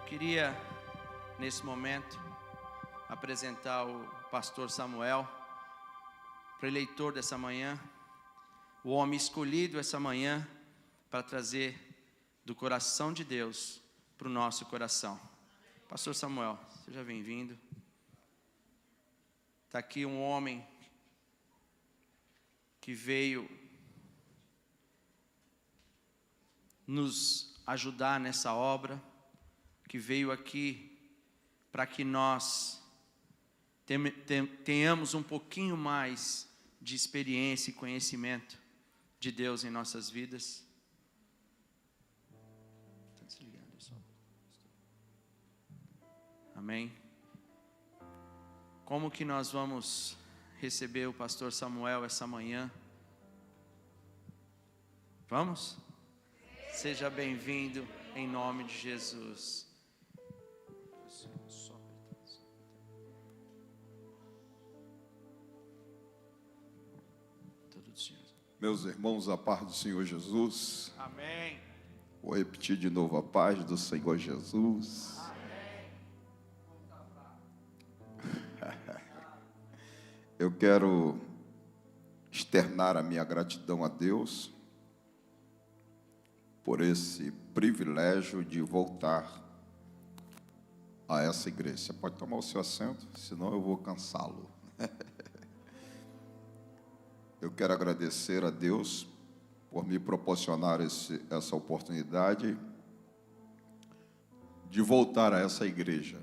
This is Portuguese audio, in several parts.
queria, nesse momento, apresentar o pastor Samuel, preleitor dessa manhã, o homem escolhido essa manhã para trazer do coração de Deus para o nosso coração. Pastor Samuel, seja bem-vindo. Está aqui um homem que veio nos ajudar nessa obra, que veio aqui para que nós tenhamos um pouquinho mais de experiência e conhecimento de Deus em nossas vidas. Está desligado, amém? Como que nós vamos receber o pastor Samuel essa manhã? Vamos? Seja bem-vindo em nome de Jesus. Meus irmãos, a paz do Senhor Jesus. Amém. Vou repetir de novo: a paz do Senhor Jesus. Amém. Eu quero externar a minha gratidão a Deus por esse privilégio de voltar a essa igreja. Você pode tomar o seu assento, senão eu vou cansá-lo. Eu quero agradecer a Deus por me proporcionar essa oportunidade de voltar a essa igreja,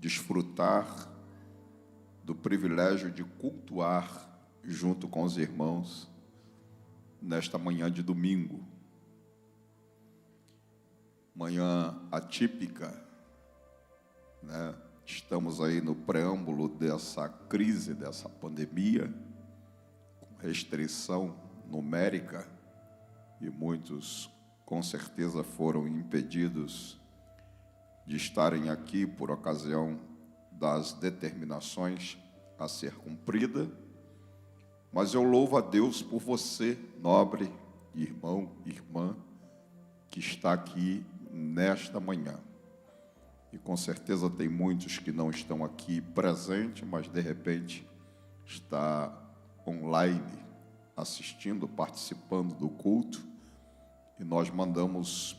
desfrutar do privilégio de cultuar junto com os irmãos nesta manhã de domingo. Manhã atípica, né? Estamos aí no preâmbulo dessa crise, dessa pandemia, restrição numérica, e muitos com certeza foram impedidos de estarem aqui por ocasião das determinações a ser cumprida. Mas eu louvo a Deus por você, nobre irmão, irmã, que está aqui nesta manhã. E com certeza tem muitos que não estão aqui presentes, mas de repente está online, assistindo, participando do culto, e nós mandamos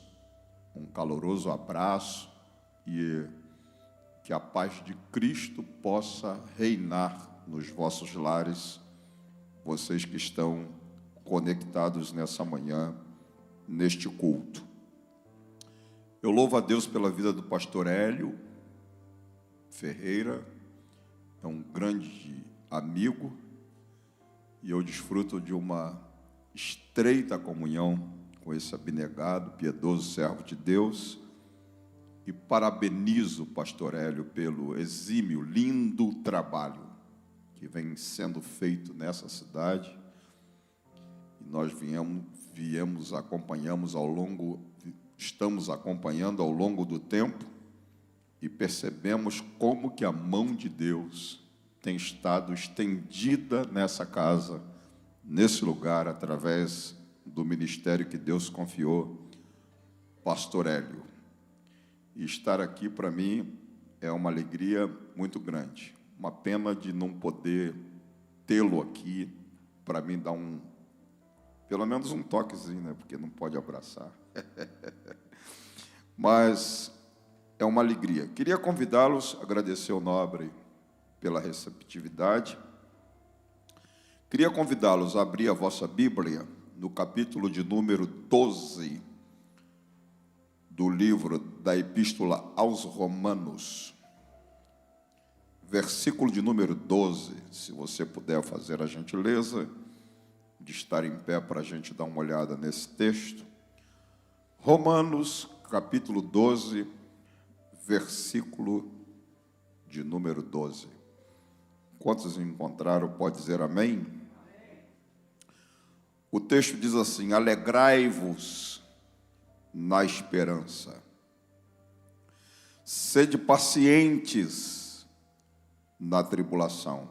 um caloroso abraço e que a paz de Cristo possa reinar nos vossos lares, vocês que estão conectados nessa manhã, neste culto. Eu louvo a Deus pela vida do pastor Hélio Ferreira, é um grande amigo, e eu desfruto de uma estreita comunhão com esse abnegado, piedoso servo de Deus, e parabenizo o pastor Hélio pelo exímio, lindo trabalho que vem sendo feito nessa cidade. E nós estamos acompanhando ao longo do tempo, e percebemos como que a mão de Deus tem estado estendida nessa casa, nesse lugar, através do ministério que Deus confiou, pastor Hélio. E estar aqui, para mim, é uma alegria muito grande. Uma pena de não poder tê-lo aqui, para mim dar pelo menos um toquezinho, né? Porque não pode abraçar. Mas é uma alegria. Queria convidá-los, agradecer ao nobre pela receptividade. Queria convidá-los a abrir a vossa Bíblia no capítulo de número 12 do livro da Epístola aos Romanos, versículo de número 12, se você puder fazer a gentileza de estar em pé para a gente dar uma olhada nesse texto. Romanos, capítulo 12, versículo de número 12. Quantos encontraram, pode dizer amém? Amém. O texto diz assim: alegrai-vos na esperança, sede pacientes na tribulação,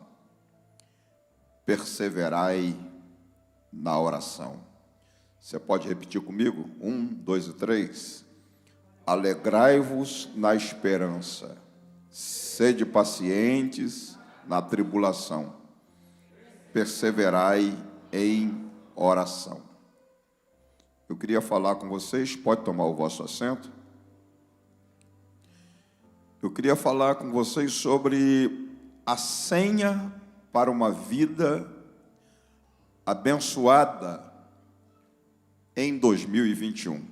perseverai na oração. Você pode repetir comigo? 1, 2 e 3. Alegrai-vos na esperança, sede pacientes na tribulação, perseverai em oração. Eu queria falar com vocês, pode tomar o vosso assento. Eu queria falar com vocês sobre a senha para uma vida abençoada em 2021.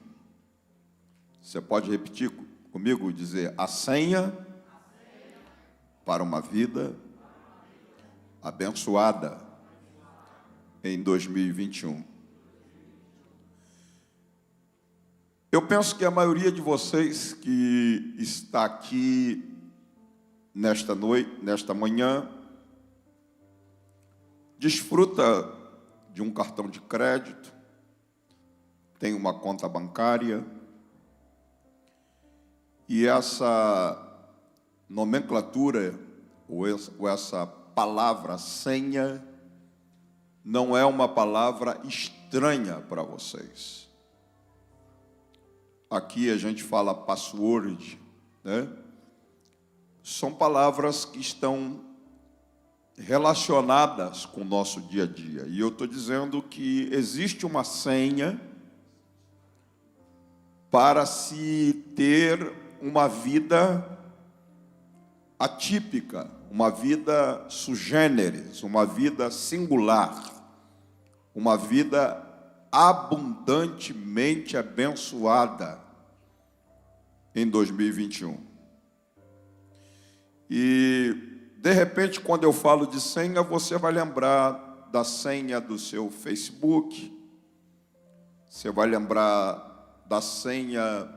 Você pode repetir comigo, dizer: a senha para uma vida abençoada em 2021. Eu penso que a maioria de vocês que está aqui nesta noite, nesta manhã, desfruta de um cartão de crédito, tem uma conta bancária, e essa nomenclatura, ou essa palavra senha, não é uma palavra estranha para vocês. Aqui a gente fala password, né? São palavras que estão relacionadas com o nosso dia a dia. E eu estou dizendo que existe uma senha para se ter uma vida atípica, uma vida sui generis, uma vida singular, uma vida abundantemente abençoada em 2021. E, de repente, quando eu falo de senha, você vai lembrar da senha do seu Facebook, você vai lembrar da senha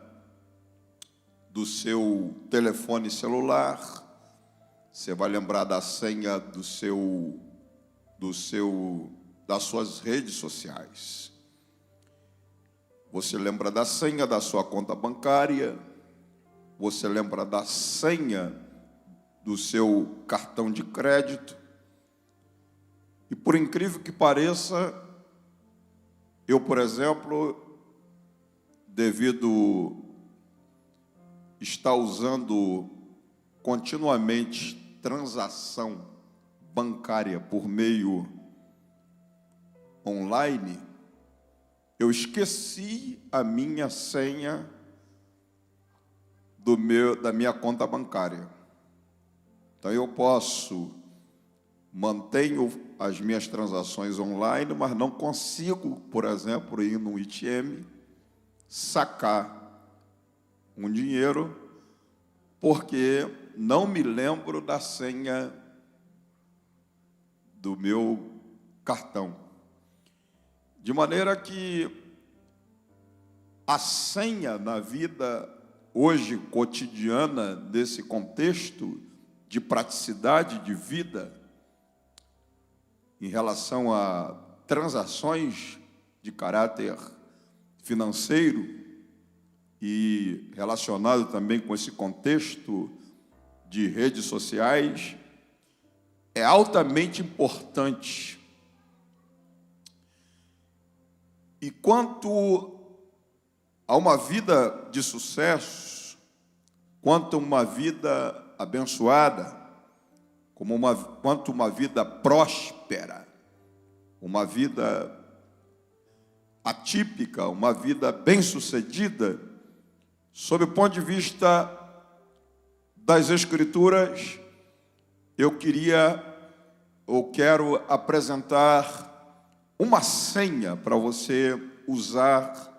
do seu telefone celular, você vai lembrar da senha das suas redes sociais. Você lembra da senha da sua conta bancária, você lembra da senha do seu cartão de crédito. E por incrível que pareça, eu, por exemplo, devido estar usando continuamente transação bancária por meio online, eu esqueci a minha senha da minha conta bancária. Então eu mantenho as minhas transações online, mas não consigo, por exemplo, ir no ATM, sacar um dinheiro, porque não me lembro da senha do meu cartão. De maneira que a senha na vida hoje cotidiana, desse contexto de praticidade de vida, em relação a transações de caráter financeiro e relacionado também com esse contexto de redes sociais, é altamente importante. E quanto a uma vida de sucesso, quanto a uma vida abençoada, quanto uma vida próspera, uma vida atípica, uma vida bem-sucedida, sob o ponto de vista das Escrituras, eu quero apresentar uma senha para você usar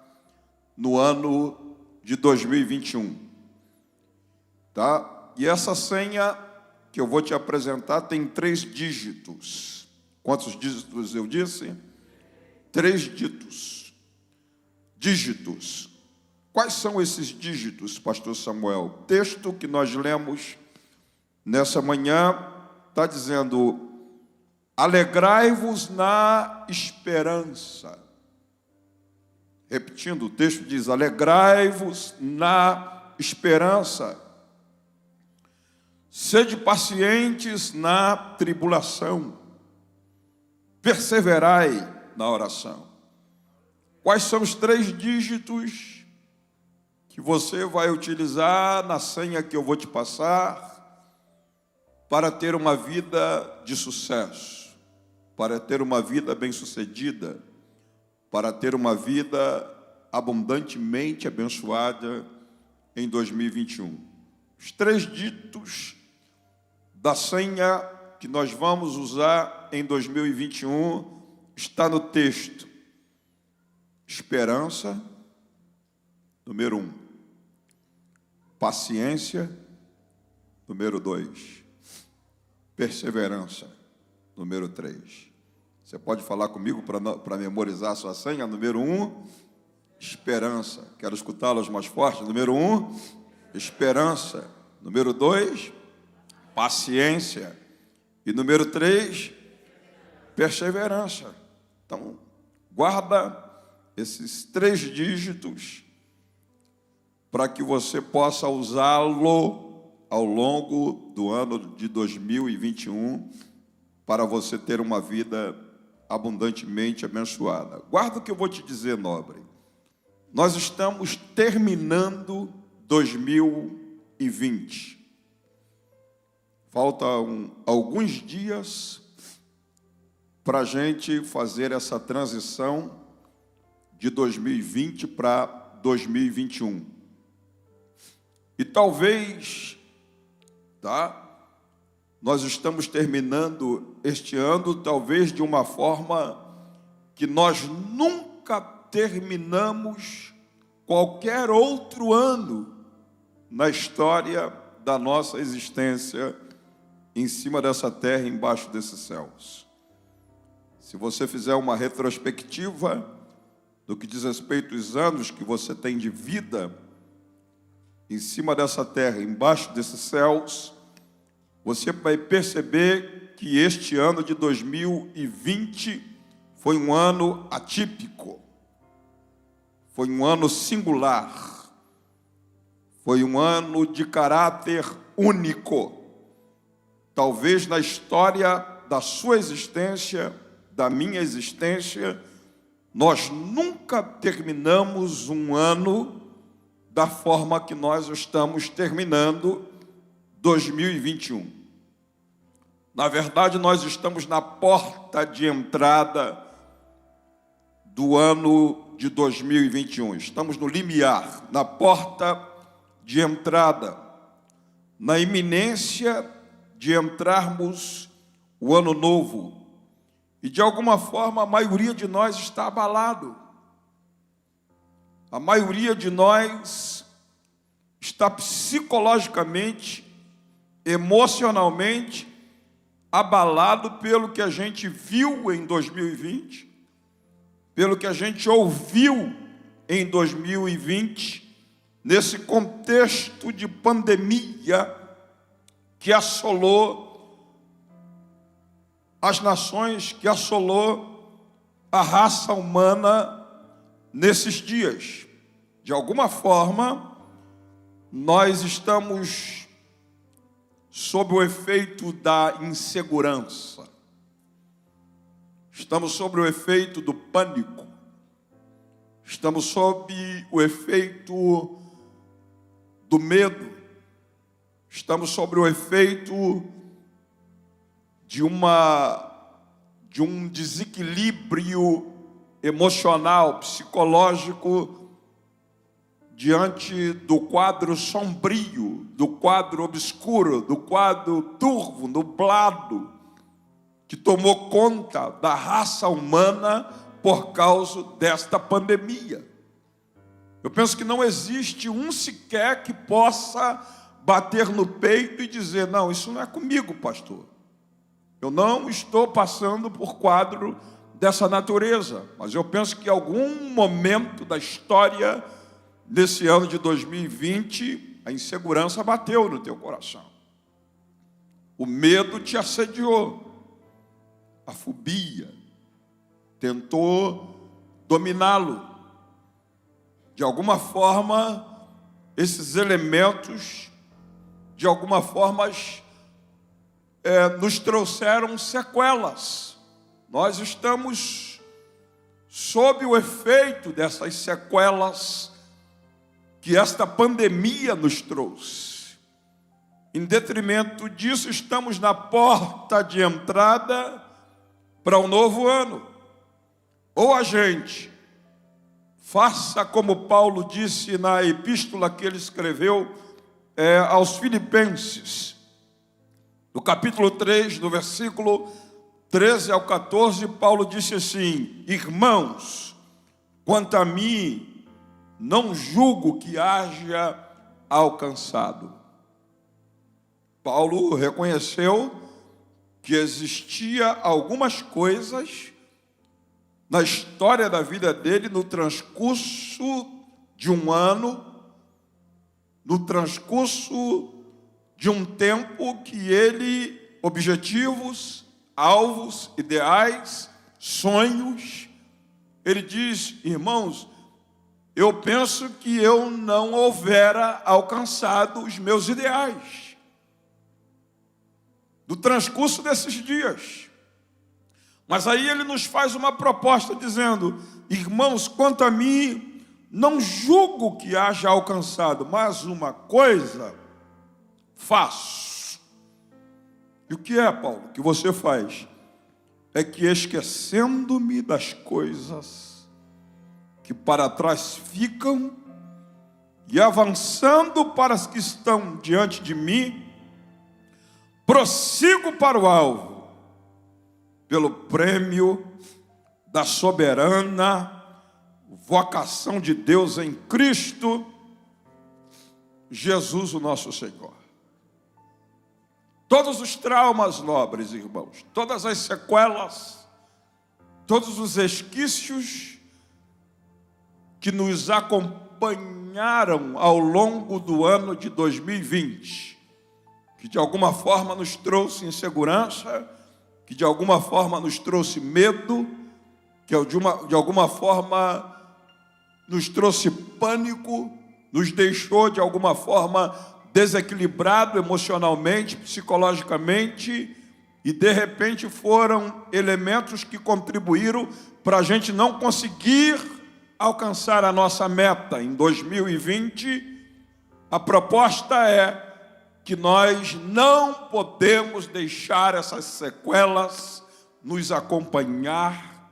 no ano de 2021, tá? E essa senha que eu vou te apresentar tem 3 dígitos. Quantos dígitos eu disse? 3 dígitos. Quais são esses dígitos, pastor Samuel? O texto que nós lemos nessa manhã está dizendo: alegrai-vos na esperança. Repetindo, o texto diz: alegrai-vos na esperança. Sede pacientes na tribulação. Perseverai na oração. Quais são os 3 dígitos que você vai utilizar na senha que eu vou te passar para ter uma vida de sucesso, para ter uma vida bem-sucedida, para ter uma vida abundantemente abençoada em 2021. Os 3 dígitos da senha que nós vamos usar em 2021 está no texto. Esperança, número 1. Paciência, número 2. Perseverança, número 3. Você pode falar comigo para memorizar a sua senha? Número 1, esperança. Quero escutá-los mais forte. Número 1, esperança. Número 2, paciência. E número 3, perseverança. Então, guarda esses 3 dígitos para que você possa usá-lo ao longo do ano de 2021 para você ter uma vida abundantemente abençoada. Guarda o que eu vou te dizer, nobre. Nós estamos terminando 2020. Faltam alguns dias para a gente fazer essa transição de 2020 para 2021. E talvez, nós estamos terminando este ano, talvez de uma forma que nós nunca terminamos qualquer outro ano na história da nossa existência em cima dessa terra, embaixo desses céus. Se você fizer uma retrospectiva do que diz respeito aos anos que você tem de vida em cima dessa terra, embaixo desses céus, você vai perceber que este ano de 2020 foi um ano atípico, foi um ano singular, foi um ano de caráter único. Talvez na história da sua existência, da minha existência, nós nunca terminamos um ano da forma que nós estamos terminando 2021. Na verdade, nós estamos na porta de entrada do ano de 2021. Estamos no limiar, na porta de entrada, na iminência de entrarmos o ano novo. E de alguma forma a maioria de nós está abalado. A maioria de nós está psicologicamente, emocionalmente abalado pelo que a gente viu em 2020, pelo que a gente ouviu em 2020, nesse contexto de pandemia que assolou as nações, que assolou a raça humana nesses dias. De alguma forma, nós estamos sob o efeito da insegurança. Estamos sob o efeito do pânico. Estamos sob o efeito do medo. Estamos sob o efeito de um desequilíbrio emocional, psicológico, diante do quadro sombrio, do quadro obscuro, do quadro turvo, nublado, que tomou conta da raça humana por causa desta pandemia. Eu penso que não existe um sequer que possa bater no peito e dizer: não, isso não é comigo, pastor. Eu não estou passando por quadro dessa natureza, mas eu penso que em algum momento da história desse ano de 2020, a insegurança bateu no teu coração. O medo te assediou. A fobia tentou dominá-lo. De alguma forma, esses elementos, de alguma forma, nos trouxeram sequelas. Nós estamos sob o efeito dessas sequelas que esta pandemia nos trouxe. Em detrimento disso, estamos na porta de entrada para o novo ano. Ou a gente faça como Paulo disse na epístola que ele escreveu aos Filipenses, no capítulo 3, do versículo 13 ao 14, Paulo disse assim: irmãos, quanto a mim, não julgo que haja alcançado. Paulo reconheceu que existia algumas coisas na história da vida dele, no transcurso de um ano, no transcurso de um tempo que ele, objetivos, alvos, ideais, sonhos, ele diz: irmãos, eu penso que eu não houvera alcançado os meus ideais do transcurso desses dias. Mas aí ele nos faz uma proposta dizendo: irmãos, quanto a mim, não julgo que haja alcançado, mas uma coisa faço. E o que é, Paulo, que você faz? É que, esquecendo-me das coisas que para trás ficam e avançando para as que estão diante de mim, prossigo para o alvo, pelo prêmio da soberana vocação de Deus em Cristo Jesus, o nosso Senhor. Todos os traumas, nobres irmãos, todas as sequelas, todos os resquícios que nos acompanharam ao longo do ano de 2020, que de alguma forma nos trouxe insegurança, que de alguma forma nos trouxe medo, que de alguma forma nos trouxe pânico, nos deixou de alguma forma desequilibrado emocionalmente, psicologicamente, e de repente foram elementos que contribuíram para a gente não conseguir alcançar a nossa meta. Em 2020, a proposta é que nós não podemos deixar essas sequelas nos acompanhar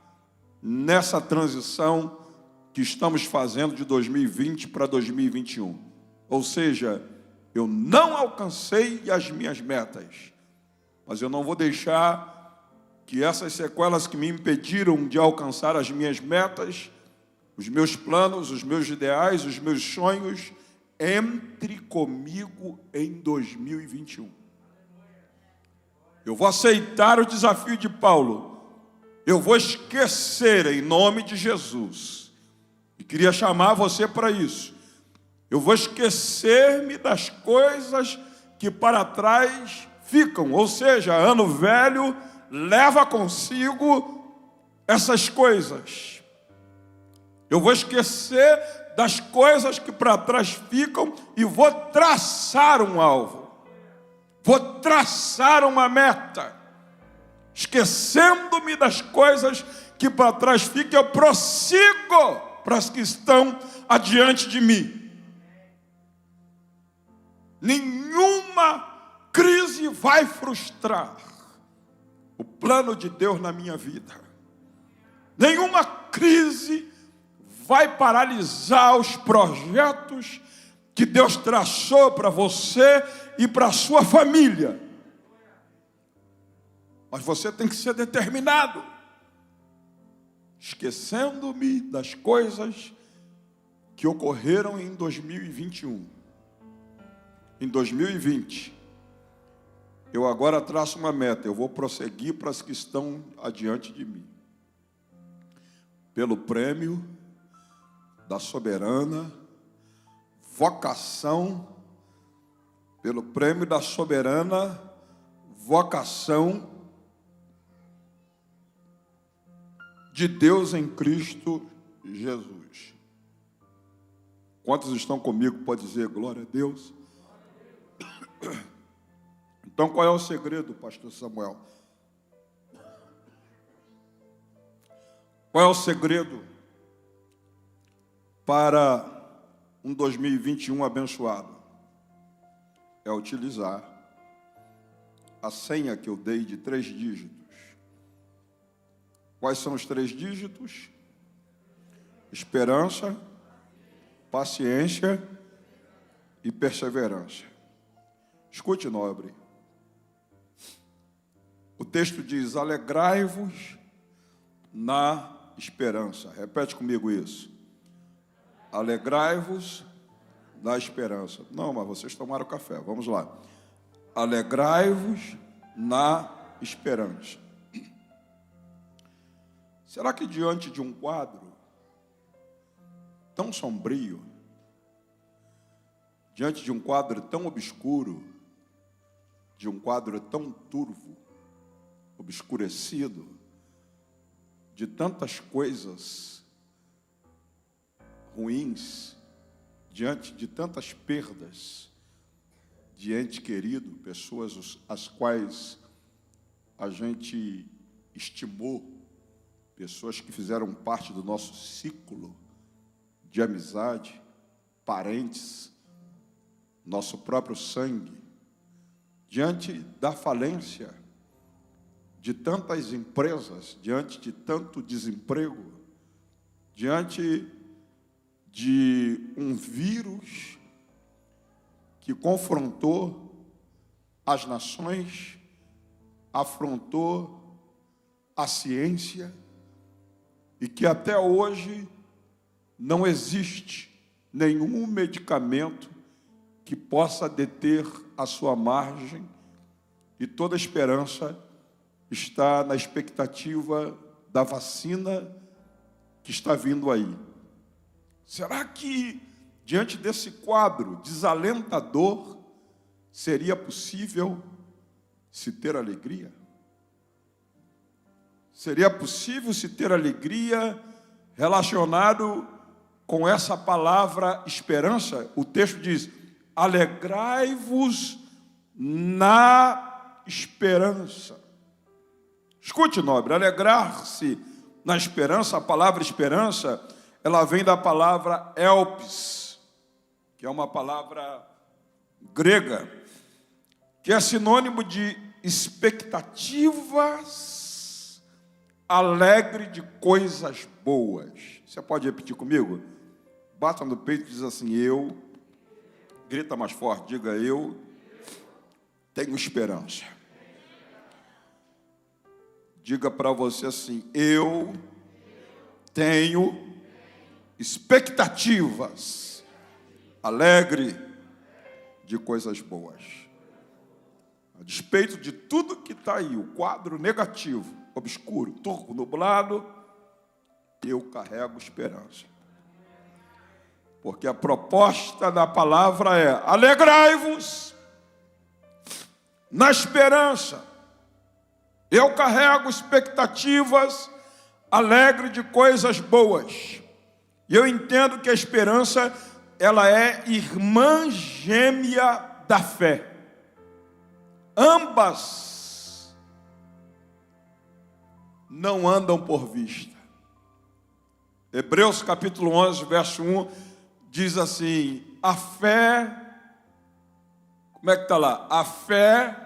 nessa transição que estamos fazendo de 2020 para 2021. Ou seja, eu não alcancei as minhas metas, mas eu não vou deixar que essas sequelas que me impediram de alcançar as minhas metas, os meus planos, os meus ideais, os meus sonhos, entre comigo em 2021. Eu vou aceitar o desafio de Paulo. Eu vou esquecer em nome de Jesus. E queria chamar você para isso. Eu vou esquecer-me das coisas que para trás ficam. Ou seja, ano velho leva consigo essas coisas. Eu vou esquecer das coisas que para trás ficam e vou traçar um alvo. Vou traçar uma meta. Esquecendo-me das coisas que para trás ficam, eu prossigo para as que estão adiante de mim. Nenhuma crise vai frustrar o plano de Deus na minha vida. Nenhuma crise vai paralisar os projetos que Deus traçou para você e para a sua família. Mas você tem que ser determinado. Esquecendo-me das coisas que ocorreram em 2021. Em 2020, eu agora traço uma meta. Eu vou prosseguir para as que estão adiante de mim. Pelo prêmio da soberana vocação, pelo prêmio da soberana vocação de Deus em Cristo Jesus. Quantos estão comigo? Pode dizer glória a Deus. Então, qual é o segredo, pastor Samuel? Qual é o segredo para um 2021 abençoado é utilizar a senha que eu dei de 3 dígitos. Quais são os 3 dígitos? Esperança, paciência e perseverança. Escute, nobre. O texto diz: alegrai-vos na esperança. Repete comigo isso. Alegrai-vos na esperança. Não, mas vocês tomaram café. Vamos lá. Alegrai-vos na esperança. Será que diante de um quadro tão sombrio, diante de um quadro tão obscuro, de um quadro tão turvo, obscurecido, de tantas coisas ruins, diante de tantas perdas de ente querido, pessoas as quais a gente estimou, pessoas que fizeram parte do nosso ciclo de amizade, parentes, nosso próprio sangue, diante da falência de tantas empresas, diante de tanto desemprego, diante de um vírus que confrontou as nações, afrontou a ciência e que até hoje não existe nenhum medicamento que possa deter a sua margem, e toda a esperança está na expectativa da vacina que está vindo aí. Será que, diante desse quadro desalentador, seria possível se ter alegria? Seria possível se ter alegria relacionado com essa palavra esperança? O texto diz: alegrai-vos na esperança. Escute, nobre, alegrar-se na esperança, a palavra esperança, ela vem da palavra elpis, que é uma palavra grega, que é sinônimo de expectativas alegre de coisas boas. Você pode repetir comigo? Bata no peito e diz assim: eu, grita mais forte, diga: eu tenho esperança. Diga para você assim: eu tenho expectativas alegre de coisas boas. A despeito de tudo que está aí, o quadro negativo, obscuro, turvo, nublado, eu carrego esperança. Porque a proposta da palavra é: alegrai-vos na esperança. Eu carrego expectativas alegres de coisas boas. E eu entendo que a esperança, ela é irmã gêmea da fé. Ambas não andam por vista. Hebreus capítulo 11, verso 1, diz assim: a fé, como é que está lá? A fé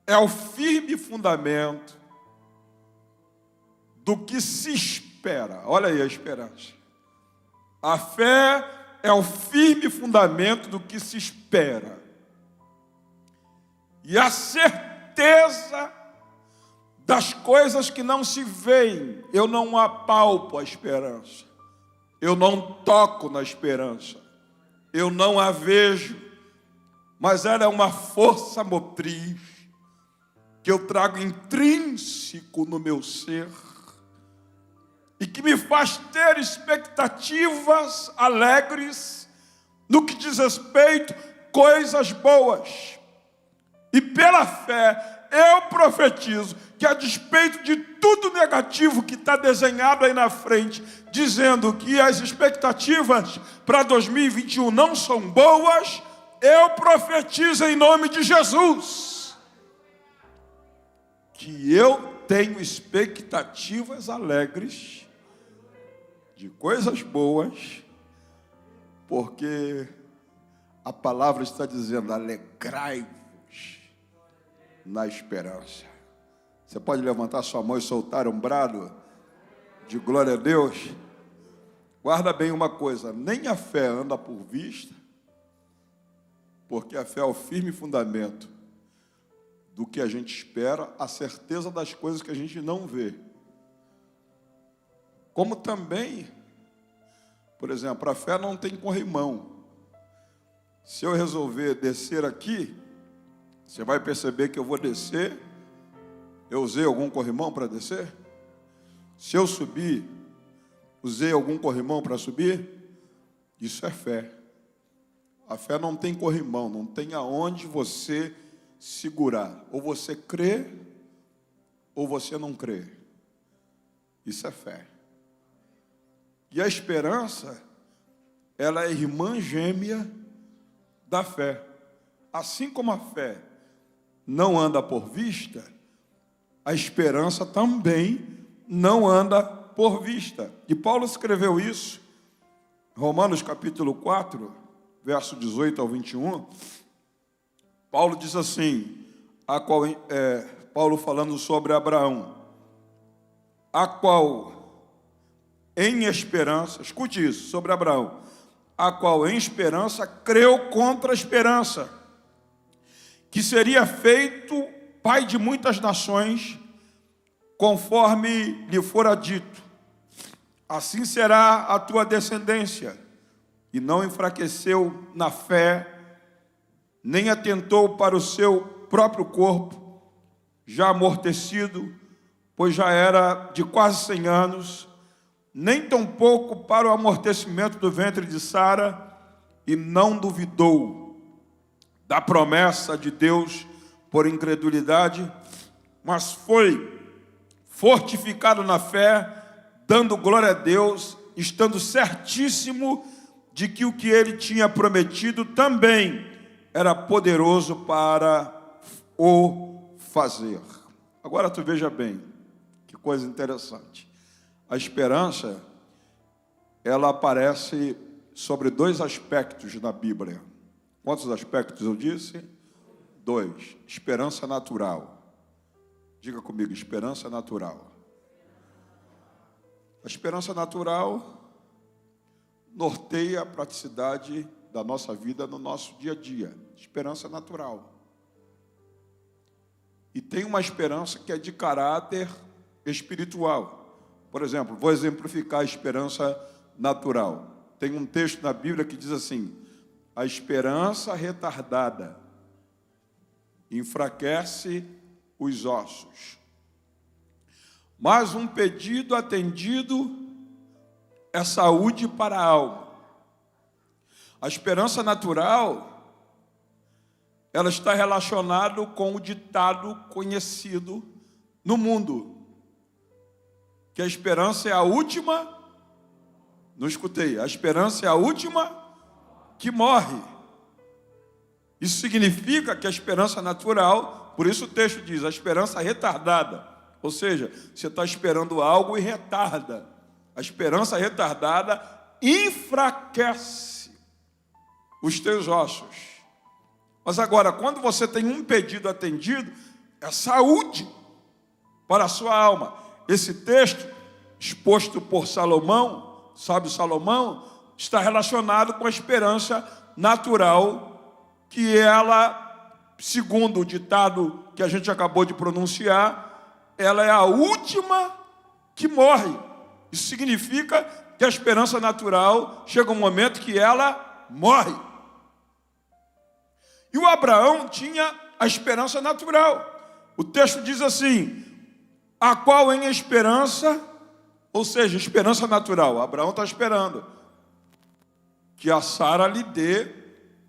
é o firme fundamento do que se espera. Olha aí a esperança. A fé é o firme fundamento do que se espera. E a certeza das coisas que não se veem. Eu não apalpo a esperança. Eu não toco na esperança. Eu não a vejo. Mas ela é uma força motriz que eu trago intrínseco no meu ser e que me faz ter expectativas alegres no que diz respeito a coisas boas. E pela fé eu profetizo que, a despeito de tudo negativo que está desenhado aí na frente, dizendo que as expectativas para 2021 não são boas, eu profetizo em nome de Jesus que eu tenho expectativas alegres de coisas boas porque a palavra está dizendo: alegrai-vos na esperança. Você pode levantar sua mão e soltar um brado de glória a Deus? Guarda bem uma coisa: nem a fé anda por vista, porque a fé é o firme fundamento do que a gente espera, a certeza das coisas que a gente não vê. Como também, por exemplo, a fé não tem corrimão. Se eu resolver descer aqui, você vai perceber que eu vou descer. Eu usei algum corrimão para descer? Se eu subir, usei algum corrimão para subir? Isso é fé. A fé não tem corrimão, não tem aonde você segurar. Ou você crê, ou você não crê. Isso é fé. E a esperança, ela é irmã gêmea da fé. Assim como a fé não anda por vista, a esperança também não anda por vista. E Paulo escreveu isso, Romanos capítulo 4, verso 18 ao 21. Paulo diz assim, Paulo falando sobre Abraão, a qual em esperança, escute isso, sobre Abraão, a qual em esperança creu contra a esperança, que seria feito pai de muitas nações, conforme lhe fora dito, assim será a tua descendência, e não enfraqueceu na fé, nem atentou para o seu próprio corpo, já amortecido, pois já era de quase 100 anos, nem tampouco para o amortecimento do ventre de Sara, e não duvidou da promessa de Deus por incredulidade, mas foi fortificado na fé, dando glória a Deus, estando certíssimo de que o que ele tinha prometido também era poderoso para o fazer. Agora tu veja bem, que coisa interessante. A esperança, ela aparece sobre 2 aspectos na Bíblia. Quantos aspectos eu disse? 2. Esperança natural. Diga comigo, esperança natural. A esperança natural norteia a praticidade da nossa vida no nosso dia a dia. Esperança natural. E tem uma esperança que é de caráter espiritual. Por exemplo, vou exemplificar a esperança natural. Tem um texto na Bíblia que diz assim: a esperança retardada enfraquece os ossos, mas um pedido atendido é saúde para a alma. A esperança natural, ela está relacionada com o ditado conhecido no mundo, que a esperança é a última, não escutei, a esperança é a última que morre. Isso significa que a esperança natural, por isso o texto diz, a esperança retardada, ou seja, você está esperando algo e retarda. A esperança retardada enfraquece os teus ossos. Mas agora, quando você tem um pedido atendido, é saúde para a sua alma. Esse texto, exposto por Salomão, sábio Salomão, está relacionado com a esperança natural, que ela, segundo o ditado que a gente acabou de pronunciar, ela é a última que morre. Isso significa que a esperança natural chega um momento que ela morre. E o Abraão tinha a esperança natural. O texto diz assim, a qual em esperança, ou seja, esperança natural. Abraão está esperando que a Sara lhe dê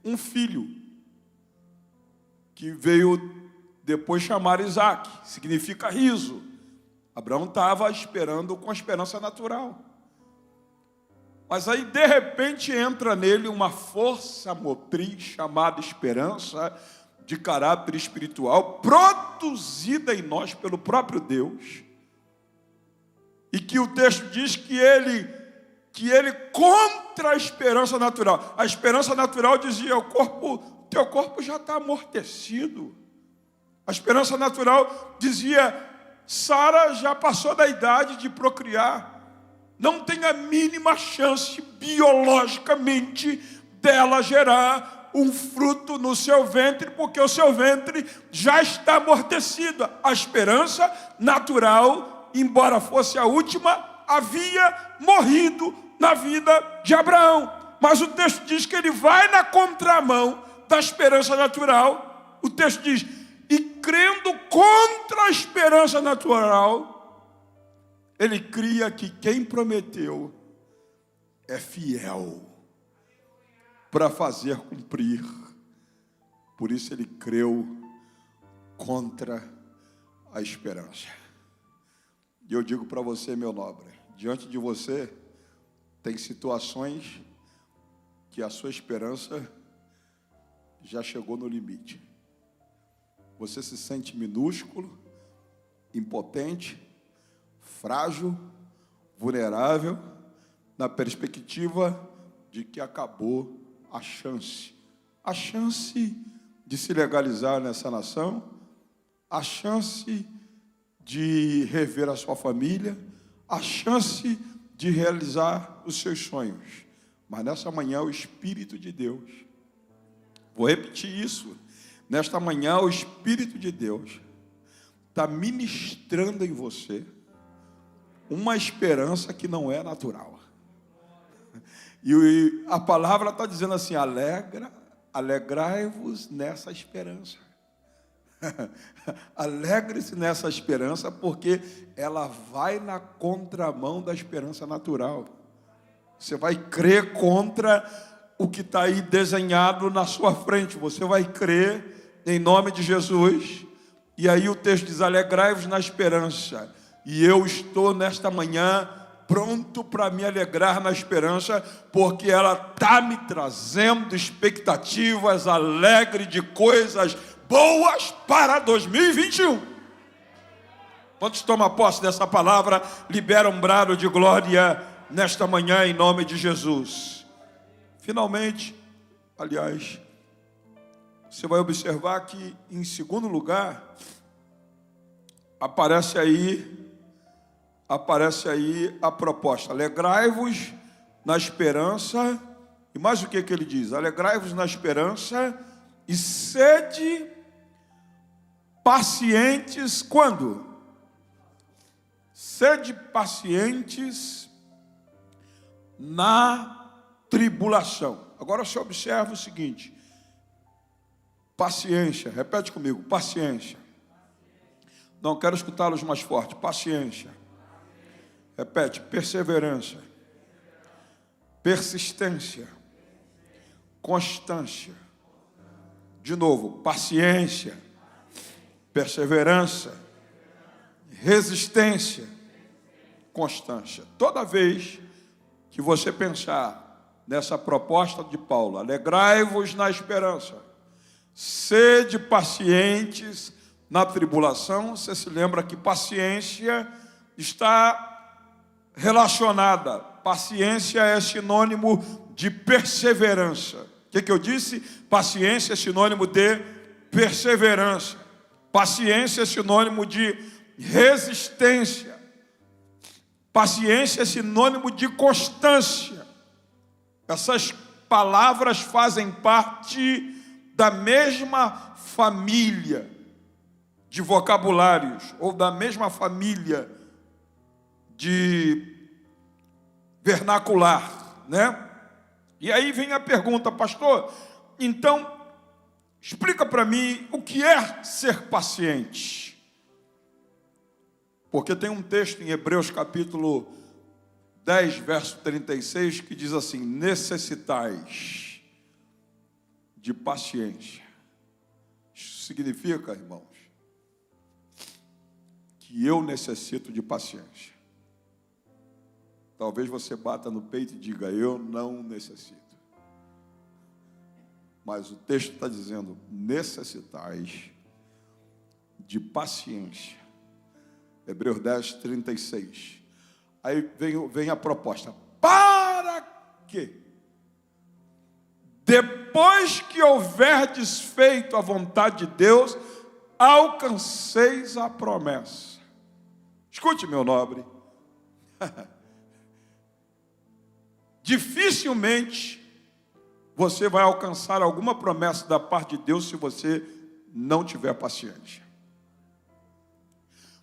um filho, que veio depois chamar Isaac, significa riso. Abraão estava esperando com a esperança natural. Mas aí, de repente, entra nele uma força motriz chamada esperança, de caráter espiritual, produzida em nós pelo próprio Deus, e que o texto diz que ele que ele, contra a esperança natural. A esperança natural dizia: teu corpo já está amortecido. A esperança natural dizia: Sara já passou da idade de procriar. Não tem a mínima chance, biologicamente, dela gerar um fruto no seu ventre, porque o seu ventre já está amortecido. A esperança natural, embora fosse a última, havia morrido na vida de Abraão. Mas o texto diz que ele vai na contramão da esperança natural. O texto diz: e crendo contra a esperança natural, ele cria que quem prometeu é fiel para fazer cumprir. Por isso ele creu contra a esperança. E eu digo para você, meu nobre, diante de você tem situações que a sua esperança já chegou no limite. Você se sente minúsculo, impotente, frágil, vulnerável, na perspectiva de que acabou a chance de se legalizar nessa nação, a chance de rever a sua família, a chance de realizar os seus sonhos. Mas nessa manhã o Espírito de Deus, vou repetir isso, nesta manhã o Espírito de Deus está ministrando em você uma esperança que não é natural. E a palavra está dizendo assim: alegrai-vos nessa esperança. Alegre-se nessa esperança, porque ela vai na contramão da esperança natural. Você vai crer contra o que está aí desenhado na sua frente. Você vai crer em nome de Jesus. E aí o texto diz: alegrai-vos na esperança. E eu estou nesta manhã pronto para me alegrar na esperança, porque ela está me trazendo expectativas alegres de coisas boas para 2021. Quantos tomam posse dessa palavra, libera um brado de glória nesta manhã em nome de Jesus. Finalmente, aliás, você vai observar que em segundo lugar aparece aí a proposta: alegrai-vos na esperança. E mais o que ele diz? Alegrai-vos na esperança e sede pacientes. Quando? Sede pacientes na tribulação. Agora você observa o seguinte: paciência, repete comigo: paciência. Não, quero escutá-los mais forte. Paciência. Repete: perseverança, persistência, constância. De novo: paciência, perseverança, resistência, constância. Toda vez que você pensar nessa proposta de Paulo: alegrai-vos na esperança, sede pacientes na tribulação, você se lembra que paciência está relacionada. Paciência é sinônimo de perseverança. O que eu disse? Paciência é sinônimo de perseverança. Paciência é sinônimo de resistência. Paciência é sinônimo de constância. Essas palavras fazem parte da mesma família de vocabulários, ou da mesma família de vernacular, né? E aí vem a pergunta: pastor, então explica para mim o que é ser paciente. Porque tem um texto em Hebreus capítulo 10, verso 36, que diz assim: necessitais de paciência. Isso significa, irmãos, que eu necessito de paciência. Talvez você bata no peito e diga: eu não necessito. Mas o texto está dizendo: necessitais de paciência. Hebreus 10, 36. Aí vem a proposta: paciência. que, depois que houverdes feito a vontade de Deus, alcanceis a promessa. Escute, meu nobre. Dificilmente você vai alcançar alguma promessa da parte de Deus se você não tiver paciência.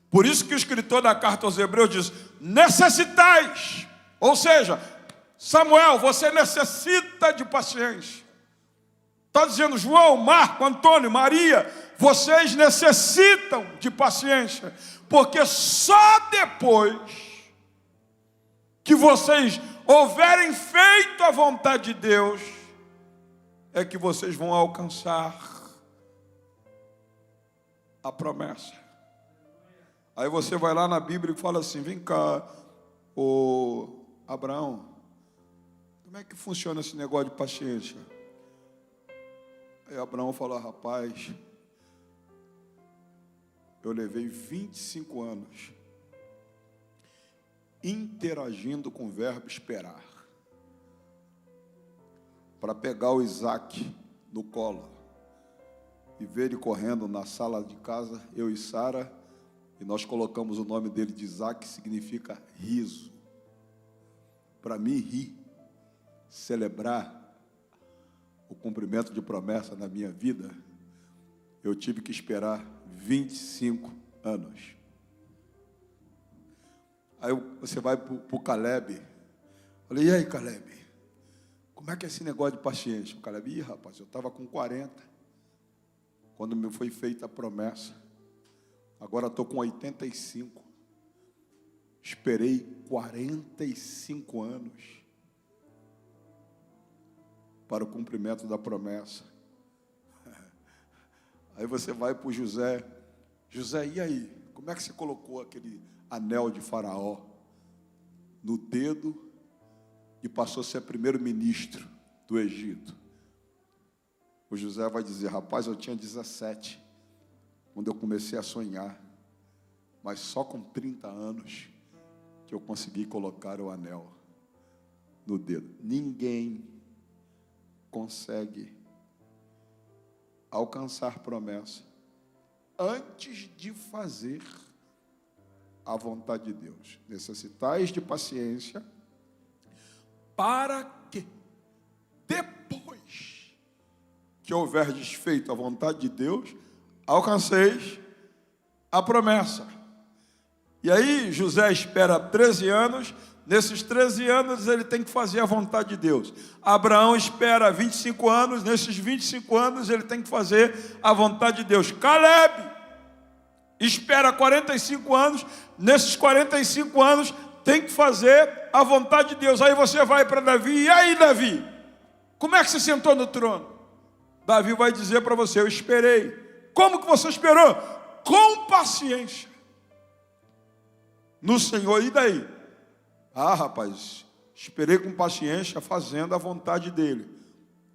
Por isso que o escritor da carta aos Hebreus diz: necessitais. Ou seja, Samuel, você necessita de paciência. Está dizendo João, Marco, Antônio, Maria, vocês necessitam de paciência, porque só depois que vocês houverem feito a vontade de Deus é que vocês vão alcançar a promessa. Aí você vai lá na Bíblia e fala assim: vem cá, ô Abraão, como é que funciona esse negócio de paciência? Aí Abraão fala: rapaz, eu levei 25 anos interagindo com o verbo esperar, para pegar o Isaac no colo e ver ele correndo na sala de casa, eu e Sara, e nós colocamos o nome dele de Isaac, que significa riso. Para mim, rir, celebrar o cumprimento de promessa na minha vida, eu tive que esperar 25 anos. Aí você vai para o Caleb. Falei: e aí, Caleb, como é que é esse negócio de paciência? O Caleb: rapaz, eu estava com 40, quando me foi feita a promessa. Agora estou com 85. Esperei 45 anos para o cumprimento da promessa. Aí você vai para o José. José, e aí? Como é que você colocou aquele anel de Faraó no dedo e passou a ser primeiro-ministro do Egito? O José vai dizer: rapaz, eu tinha 17 quando eu comecei a sonhar, mas só com 30 anos que eu consegui colocar o anel no dedo. Ninguém consegue alcançar promessa antes de fazer a vontade de Deus. Necessitais de paciência, para que depois que houverdes feito a vontade de Deus, alcanceis a promessa. E aí José espera 13 anos, nesses 13 anos ele tem que fazer a vontade de Deus. Abraão espera 25 anos, nesses 25 anos ele tem que fazer a vontade de Deus. Caleb espera 45 anos, nesses 45 anos tem que fazer a vontade de Deus. Aí você vai para Davi: e aí, Davi, como é que você sentou no trono? Davi vai dizer para você: eu esperei. Como que você esperou? Com paciência no Senhor. E daí? Ah, rapaz, esperei com paciência, fazendo a vontade dele.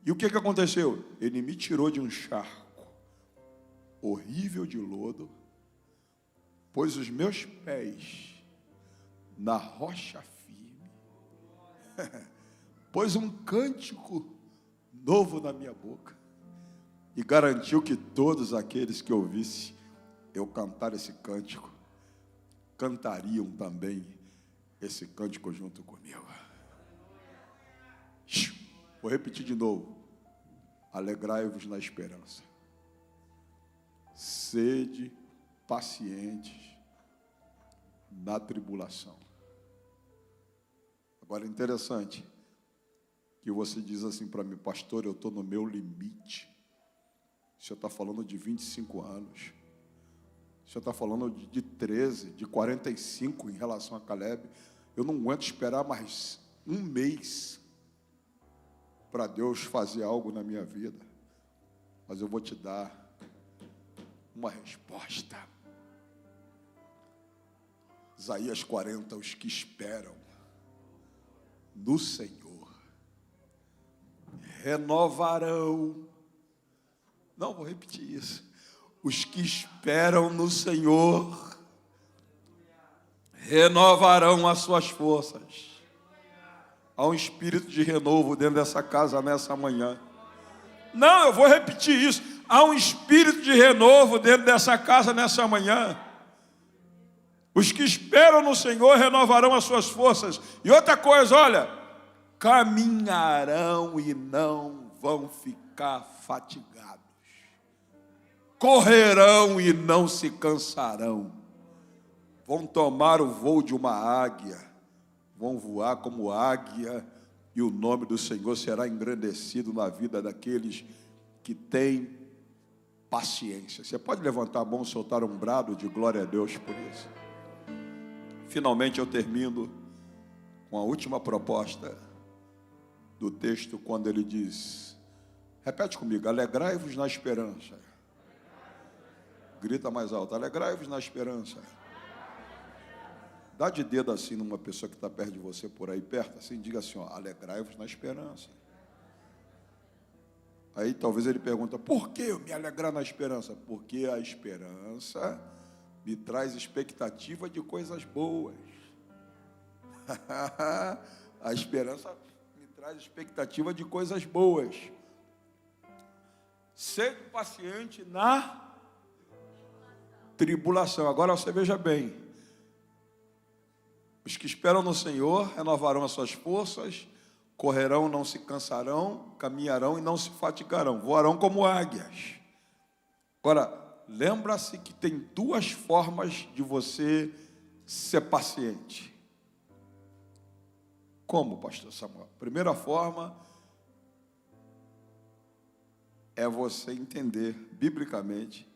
E o que aconteceu? Ele me tirou de um charco horrível de lodo, pôs os meus pés na rocha firme, pôs um cântico novo na minha boca e garantiu que todos aqueles que ouvissem eu cantar esse cântico, cantariam também esse cântico junto comigo. Vou repetir de novo: alegrai-vos na esperança, sede pacientes na tribulação. Agora é interessante que você diz assim para mim: pastor, eu estou no meu limite. O senhor está falando de 25 anos. O senhor está falando de 13, de 45 em relação a Caleb. Eu não aguento esperar mais um mês para Deus fazer algo na minha vida. Mas eu vou te dar uma resposta. Isaías 40, os que esperam no Senhor renovarão. Não, vou repetir isso. Os que esperam no Senhor renovarão as suas forças. Há um espírito de renovo dentro dessa casa nessa manhã. Não, eu vou repetir isso. Há um espírito de renovo dentro dessa casa nessa manhã. Os que esperam no Senhor renovarão as suas forças. E outra coisa, olha, caminharão e não vão ficar fatigados. Correrão e não se cansarão. Vão tomar o voo de uma águia. Vão voar como águia. E o nome do Senhor será engrandecido na vida daqueles que têm paciência. Você pode levantar a mão e soltar um brado de glória a Deus por isso. Finalmente eu termino com a última proposta do texto, quando ele diz, repete comigo, alegrai-vos na esperança. Grita mais alto, alegrai-vos na esperança. Dá de dedo assim numa pessoa que está perto de você, por aí perto, assim, diga assim, ó, alegrai-vos na esperança. Aí talvez ele pergunta, por que eu me alegrar na esperança? Porque a esperança me traz expectativa de coisas boas. A esperança me traz expectativa de coisas boas. Sede paciente na tribulação. Agora você veja bem. Os que esperam no Senhor renovarão as suas forças, correrão, não se cansarão, caminharão e não se fatigarão, voarão como águias. Agora, lembra-se que tem duas formas de você ser paciente. Como, pastor Samuel? Primeira forma é você entender, biblicamente,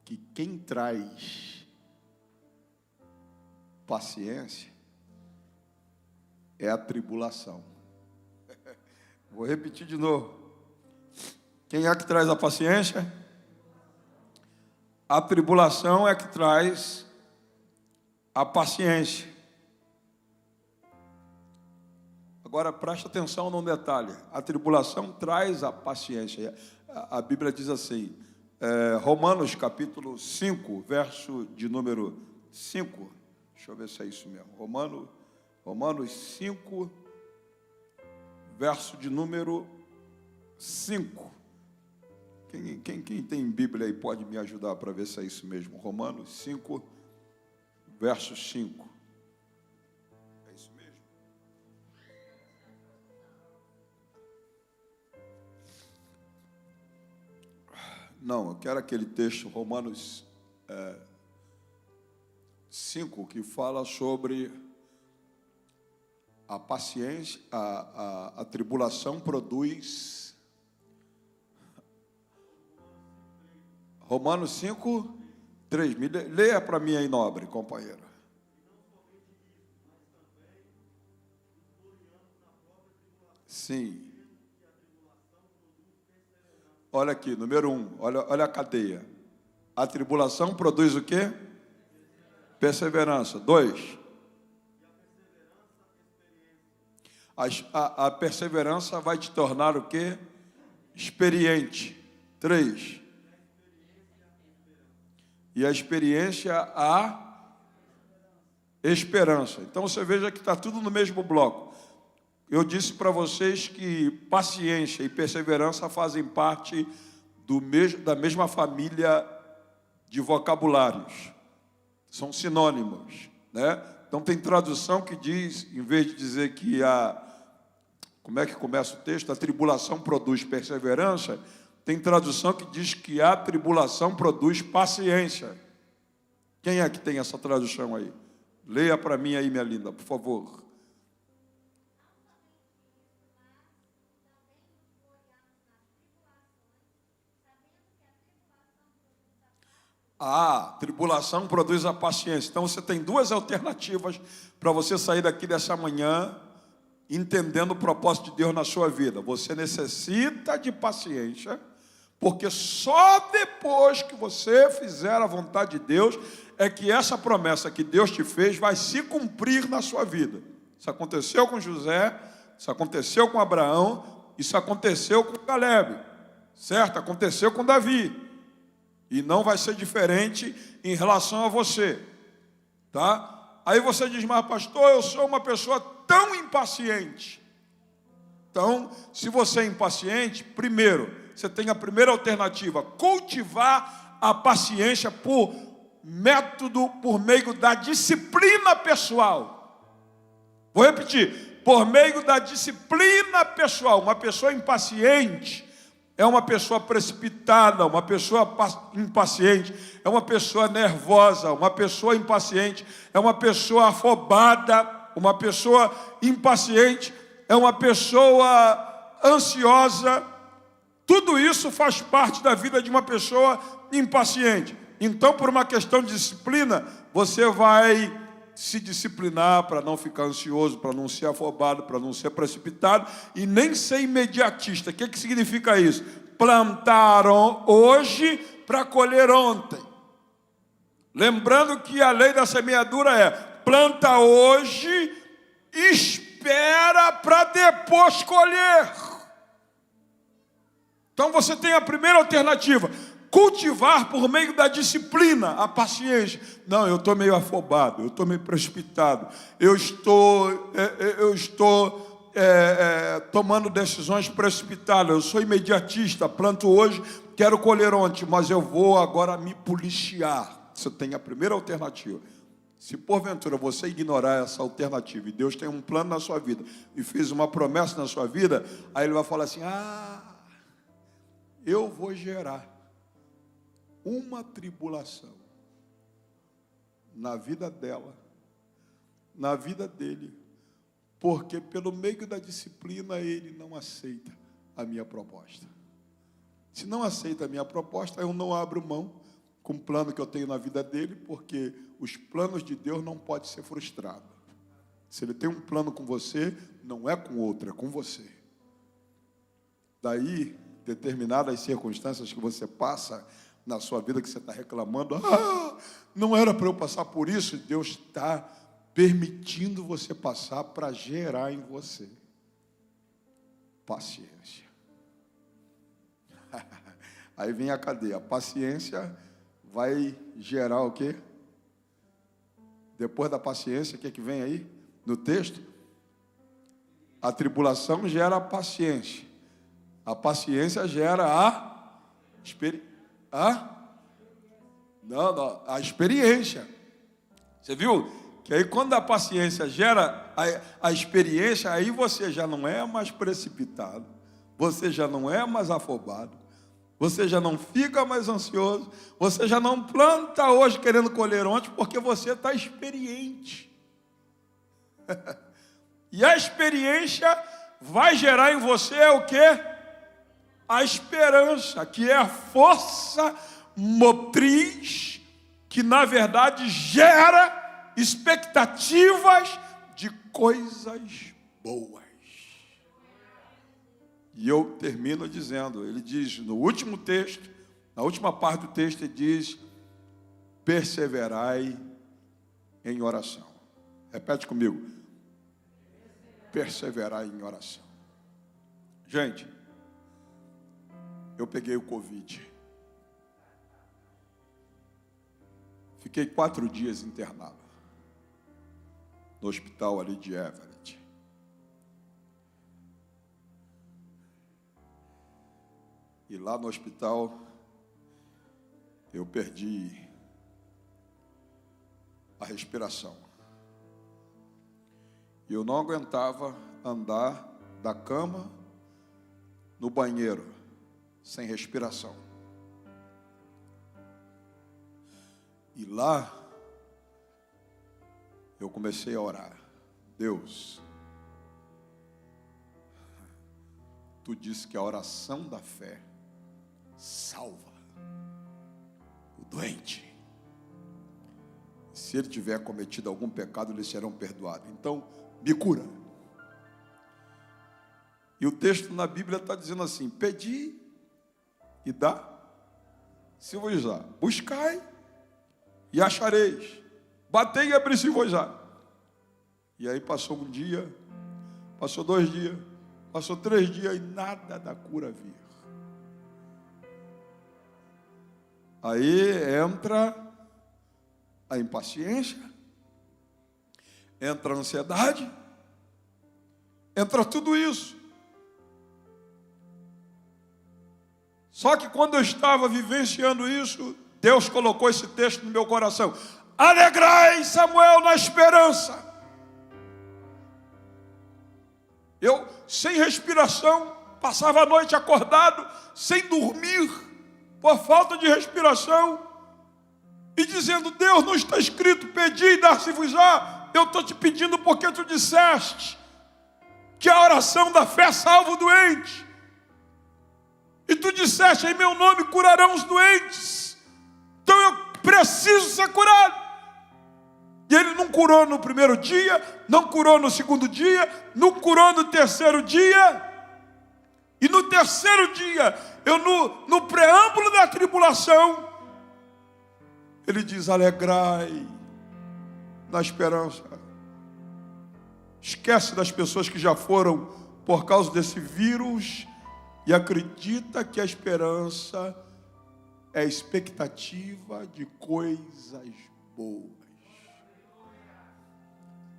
que quem traz paciência é a tribulação. Vou repetir de novo. Quem é que traz a paciência? A tribulação é que traz a paciência. Agora preste atenção num detalhe. A tribulação traz a paciência. A Bíblia diz assim, Romanos capítulo 5, verso de número 5. Deixa eu ver se é isso mesmo. Romanos 5, verso de número 5. Quem tem Bíblia aí pode me ajudar para ver se é isso mesmo. Romanos 5, verso 5. É isso mesmo? Não, eu quero aquele texto, Romanos 5, que fala sobre a paciência, a tribulação produz. Romanos 5, 3. Leia para mim aí, nobre companheiro. Sim. Olha aqui, número 1, olha a cadeia. A tribulação produz o quê? Perseverança. 2. A perseverança vai te tornar o quê? Experiente. 3. E a experiência, a esperança. Então você veja que está tudo no mesmo bloco. Eu disse para vocês que paciência e perseverança fazem parte da mesma família de vocabulários. São sinônimos, né? Então tem tradução que diz, em vez de dizer que como é que começa o texto? A tribulação produz perseverança. Tem tradução que diz que a tribulação produz paciência. Quem é que tem essa tradução aí? Leia para mim aí, minha linda, por favor. A tribulação produz a paciência. Então você tem duas alternativas para você sair daqui dessa manhã entendendo o propósito de Deus na sua vida. Você necessita de paciência, porque só depois que você fizer a vontade de Deus é que essa promessa que Deus te fez vai se cumprir na sua vida. Isso aconteceu com José, isso aconteceu com Abraão, isso aconteceu com Caleb, certo? Aconteceu com Davi. E não vai ser diferente em relação a você, tá? Aí você diz, mas pastor, eu sou uma pessoa tão impaciente. Então, se você é impaciente, primeiro, você tem a primeira alternativa, cultivar a paciência por meio da disciplina pessoal. Vou repetir, por meio da disciplina pessoal. Uma pessoa impaciente é uma pessoa precipitada, uma pessoa impaciente é uma pessoa nervosa, uma pessoa impaciente é uma pessoa afobada, uma pessoa impaciente é uma pessoa ansiosa. Tudo isso faz parte da vida de uma pessoa impaciente. Então, por uma questão de disciplina, você vai se disciplinar para não ficar ansioso, para não ser afobado, para não ser precipitado e nem ser imediatista. O que significa isso? Plantaram hoje para colher ontem. Lembrando que a lei da semeadura é: planta hoje, espera para depois colher. Então você tem a primeira alternativa, cultivar por meio da disciplina a paciência. Não, eu estou meio afobado, eu estou meio precipitado, eu estou tomando decisões precipitadas, eu sou imediatista, planto hoje, quero colher ontem, mas eu vou agora me policiar. Você tem a primeira alternativa. Se porventura você ignorar essa alternativa e Deus tem um plano na sua vida e fez uma promessa na sua vida, aí Ele vai falar assim: eu vou gerar uma tribulação na vida dela, na vida dele, porque pelo meio da disciplina ele não aceita a minha proposta. Se não aceita a minha proposta, eu não abro mão com o plano que eu tenho na vida dele, porque os planos de Deus não podem ser frustrados. Se ele tem um plano com você, não é com outro, é com você. Daí, determinadas circunstâncias que você passa na sua vida, que você está reclamando, não era para eu passar por isso, Deus está permitindo você passar para gerar em você paciência. Aí vem a cadeia. A paciência vai gerar o quê? Depois da paciência, o que é que vem aí no texto? A tribulação gera a paciência. A paciência gera a experiência. Você viu? Que aí quando a paciência gera a experiência, aí você já não é mais precipitado, você já não é mais afobado, você já não fica mais ansioso, você já não planta hoje querendo colher ontem, porque você está experiente. E a experiência vai gerar em você o quê? A esperança, que é a força motriz que, na verdade, gera expectativas de coisas boas. E eu termino dizendo, ele diz no último texto, na última parte do texto, ele diz: perseverai em oração. Repete comigo. Perseverai em oração. Gente, eu peguei o Covid. Fiquei 4 dias internado no hospital ali de Everett. E lá no hospital eu perdi a respiração. E eu não aguentava andar da cama no banheiro sem respiração. E lá eu comecei a orar. Deus, tu disse que a oração da fé salva o doente. Se ele tiver cometido algum pecado, eles serão perdoados. Então, me cura. E o texto na Bíblia está dizendo assim: pedi e dá, se vos dá. Buscai e achareis. Batei e abri-se-vos á. E aí passou um dia, passou 2 dias, passou 3 dias e nada da cura vir. Aí entra a impaciência, entra a ansiedade, entra tudo isso. Só que quando eu estava vivenciando isso, Deus colocou esse texto no meu coração. Alegrai, Samuel, na esperança. Eu, sem respiração, passava a noite acordado, sem dormir, por falta de respiração, e dizendo: Deus, não está escrito, pedi e dar-se-vos-á. Eu estou te pedindo porque tu disseste que a oração da fé salva o doente. E tu disseste, em meu nome curarão os doentes. Então eu preciso ser curado. E ele não curou no primeiro dia, não curou no segundo dia, não curou no terceiro dia. E no terceiro dia, eu no preâmbulo da tribulação, ele diz: alegrai na esperança. Esquece das pessoas que já foram por causa desse vírus e acredita que a esperança é expectativa de coisas boas.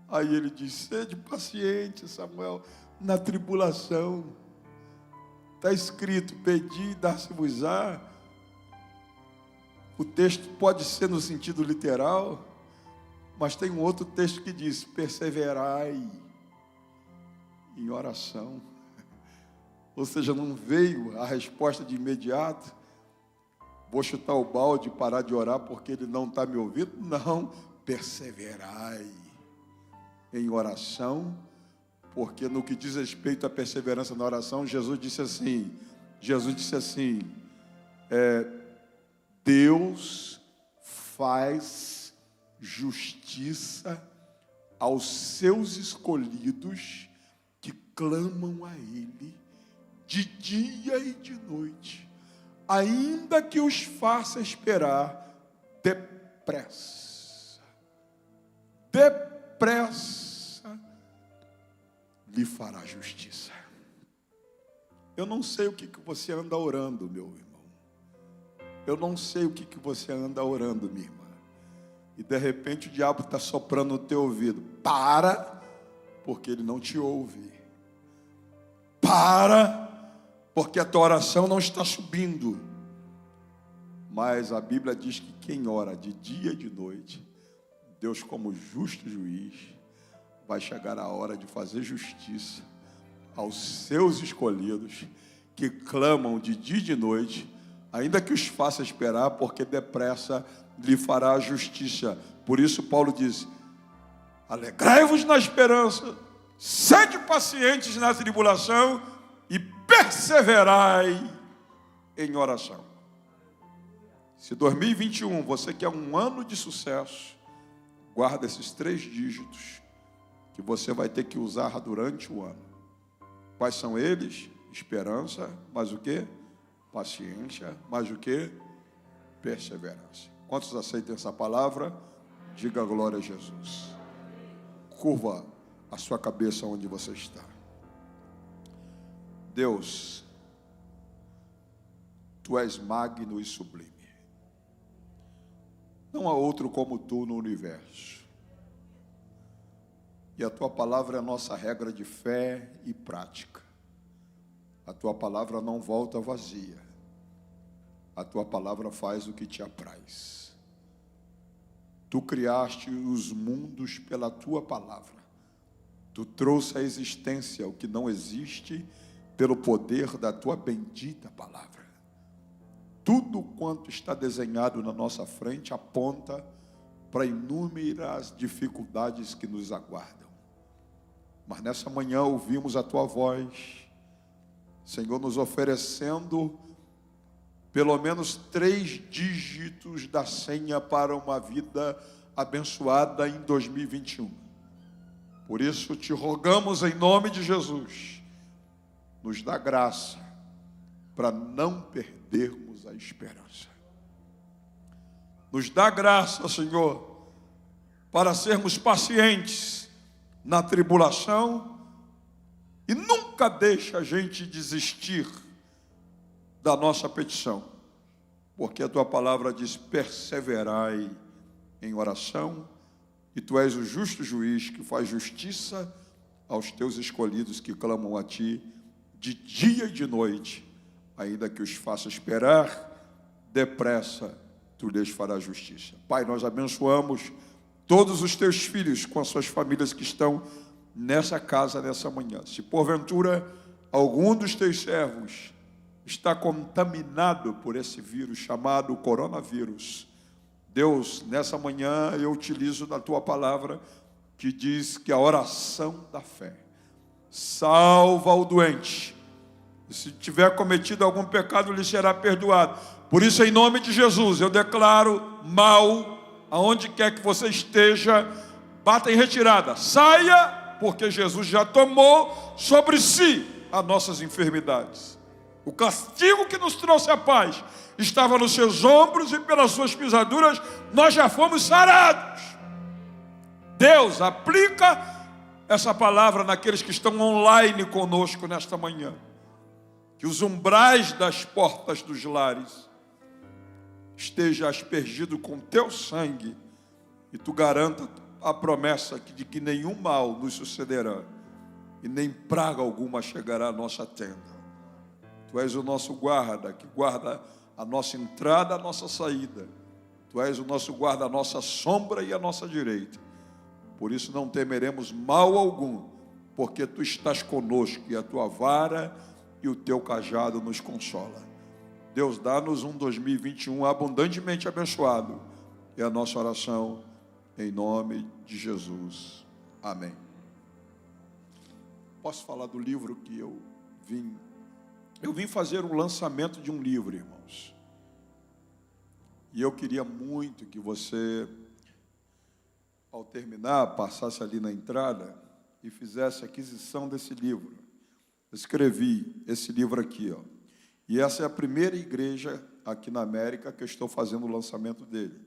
Aí ele diz: sede paciente, Samuel, na tribulação. Está escrito, pedi e dar-se-vos-á. O texto pode ser no sentido literal, mas tem um outro texto que diz: perseverai em oração. Ou seja, não veio a resposta de imediato. Vou chutar o balde e parar de orar porque ele não está me ouvindo. Não, perseverai em oração, porque no que diz respeito à perseverança na oração, Jesus disse assim, Deus faz justiça aos seus escolhidos que clamam a Ele de dia e de noite, ainda que os faça esperar depressa. Depressa lhe fará justiça. Eu não sei o que você anda orando, meu irmão. Eu não sei o que você anda orando, minha irmã. E de repente o diabo está soprando no teu ouvido. Para, porque ele não te ouve. Para, porque a tua oração não está subindo. Mas a Bíblia diz que quem ora de dia e de noite, Deus, como justo juiz, vai chegar a hora de fazer justiça aos seus escolhidos que clamam de dia e de noite, ainda que os faça esperar, porque depressa lhe fará a justiça. Por isso Paulo diz: alegrai-vos na esperança, sede pacientes na tribulação e perseverai em oração. Se 2021 você quer um ano de sucesso, guarda esses 3 dígitos que você vai ter que usar durante o ano. Quais são eles? Esperança, mais o quê? Paciência, mais o quê? Perseverança. Quantos aceitam essa palavra? Diga glória a Jesus. Curva a sua cabeça onde você está. Deus, Tu és magno e sublime. Não há outro como Tu no universo. E a Tua palavra é a nossa regra de fé e prática. A Tua palavra não volta vazia. A Tua palavra faz o que Te apraz. Tu criaste os mundos pela Tua palavra. Tu trouxe à existência o que não existe pelo poder da Tua bendita palavra. Tudo quanto está desenhado na nossa frente aponta para inúmeras dificuldades que nos aguardam. Mas nessa manhã ouvimos a Tua voz, Senhor, nos oferecendo pelo menos 3 dígitos da senha para uma vida abençoada em 2021. Por isso te rogamos em nome de Jesus, nos dá graça para não perdermos a esperança. Nos dá graça, Senhor, para sermos pacientes na tribulação e nunca deixa a gente desistir da nossa petição, porque a Tua palavra diz: perseverai em oração, e tu és o justo juiz que faz justiça aos teus escolhidos que clamam a ti de dia e de noite, ainda que os faça esperar, depressa tu lhes farás justiça. Pai, nós abençoamos todos os teus filhos com as suas famílias que estão nessa casa nessa manhã. Se porventura algum dos teus servos está contaminado por esse vírus chamado coronavírus, Deus, nessa manhã eu utilizo da tua palavra que diz que a oração da fé salva o doente. E se tiver cometido algum pecado, lhe será perdoado. Por isso, em nome de Jesus, eu declaro mal, aonde quer que você esteja, bata em retirada. Saia, porque Jesus já tomou sobre si as nossas enfermidades. O castigo que nos trouxe a paz estava nos seus ombros e pelas suas pisaduras nós já fomos sarados. Deus, aplica essa palavra naqueles que estão online conosco nesta manhã. Que os umbrais das portas dos lares esteja aspergido com teu sangue e tu garanta a promessa de que nenhum mal nos sucederá e nem praga alguma chegará à nossa tenda. Tu és o nosso guarda, que guarda a nossa entrada, a nossa saída. Tu és o nosso guarda, a nossa sombra e a nossa direita. Por isso não temeremos mal algum, porque tu estás conosco e a tua vara e o teu cajado nos consola. Deus, dá-nos um 2021 abundantemente abençoado. É a nossa oração em nome de Jesus. Amém. Posso falar do livro que eu vim fazer um lançamento de um livro, irmãos. E eu queria muito que você, ao terminar, passasse ali na entrada e fizesse aquisição desse livro. Eu escrevi esse livro aqui, ó. E essa é a primeira igreja aqui na América que eu estou fazendo o lançamento dele.